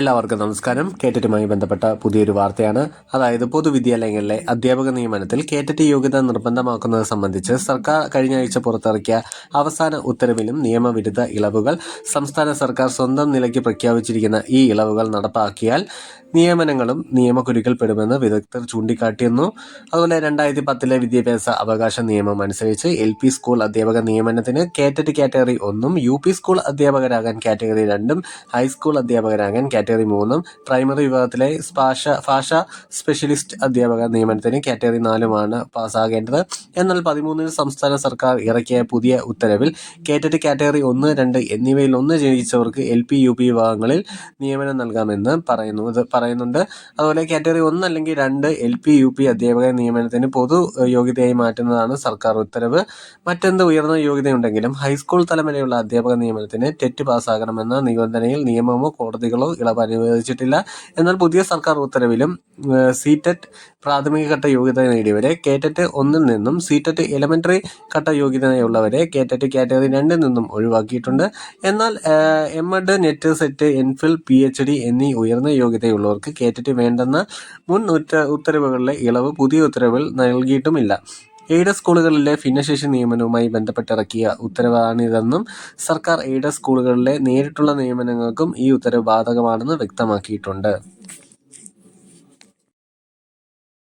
എല്ലാവർക്കും നമസ്കാരം. കേറ്ററ്റുമായി ബന്ധപ്പെട്ട പുതിയൊരു വാർത്തയാണ്. അതായത് പൊതുവിദ്യാലയങ്ങളിലെ അധ്യാപക നിയമനത്തിൽ കേറ്ററ്റ് യോഗ്യത നിർബന്ധമാക്കുന്നത് സംബന്ധിച്ച് സർക്കാർ കഴിഞ്ഞ ആഴ്ച പുറത്തിറക്കിയ അവസാന ഉത്തരവിലും നിയമവിരുദ്ധ ഇളവുകൾ സംസ്ഥാന സർക്കാർ സ്വന്തം നിലയ്ക്ക് പ്രഖ്യാപിച്ചിരിക്കുന്ന ഈ ഇളവുകൾ നടപ്പാക്കിയാൽ നിയമനങ്ങളും നിയമക്കുരുക്കിൽപ്പെടുമെന്ന് വിദഗ്ധർ ചൂണ്ടിക്കാട്ടിയിരുന്നു. അതുപോലെ 2010 വിദ്യാഭ്യാസ അവകാശ നിയമം അനുസരിച്ച് LP സ്കൂൾ അധ്യാപക നിയമനത്തിന് കേറ്ററ്റ് കാറ്റഗറി 1, UP സ്കൂൾ അധ്യാപകരാകാൻ കാറ്റഗറി 2, ഹൈസ്കൂൾ അധ്യാപകരാകാൻ കാറ്റഗറി 3, പ്രൈമറി വിഭാഗത്തിലെ ഭാഷാ സ്പെഷ്യലിസ്റ്റ് അധ്യാപക നിയമനത്തിന് കാറ്റഗറി 4 പാസ്സാകേണ്ടത്. എന്നാൽ 13 സംസ്ഥാന സർക്കാർ ഇറക്കിയ പുതിയ ഉത്തരവിൽ കേറ്ററ്റ് കാറ്റഗറി 1, 2 എന്നിവയിൽ ഒന്ന് ജയിച്ചവർക്ക് LP UP വിഭാഗങ്ങളിൽ നിയമനം നൽകാമെന്ന് പറയുന്നുണ്ട്. അതുപോലെ കാറ്റഗറി 1 അല്ലെങ്കിൽ 2 LP UP അധ്യാപക നിയമനത്തിന് പൊതു യോഗ്യതയായി മാറ്റുന്നതാണ് സർക്കാർ ഉത്തരവ്. മറ്റെന്ത് ഉയർന്ന യോഗ്യതയുണ്ടെങ്കിലും ഹൈസ്കൂൾ തലം വരെയുള്ള അധ്യാപക നിയമനത്തിന് ടെറ്റ് പാസ്സാകണമെന്ന നിബന്ധനയിൽ നിയമമോ കോടതികളോ ഇളവ് അനുവദിച്ചിട്ടില്ല. എന്നാൽ പുതിയ സർക്കാർ ഉത്തരവിലും CTET പ്രാഥമിക ഘട്ട യോഗ്യത നേടിയവരെ കേറ്ററ്റ് 1 നിന്നും CTET എലിമെന്ററി ഘട്ട യോഗ്യതയുള്ളവരെ കേറ്ററ്റ് കാറ്റഗറി 2 നിന്നും ഒഴിവാക്കിയിട്ടുണ്ട്. എന്നാൽ MEd, NET, SET, MPhil, PhD എന്നീ ഉയർന്ന യോഗ്യതയുള്ളവർക്ക് കേറ്ററ്റ് വേണ്ടെന്ന മുൻ ഉത്തരവുകളിലെ ഇളവ് പുതിയ ഉത്തരവിൽ നൽകിയിട്ടുമില്ല. എയ്ഡഡ് സ്കൂളുകളിലെ ഭിന്നശേഷി നിയമനവുമായി ബന്ധപ്പെട്ടിറക്കിയ ഉത്തരവാണിതെന്നും സർക്കാർ എയ്ഡഡ് സ്കൂളുകളിലെ നേരിട്ടുള്ള നിയമനങ്ങൾക്കും ഈ ഉത്തരവ് ബാധകമാണെന്ന് വ്യക്തമാക്കിയിട്ടുണ്ട്.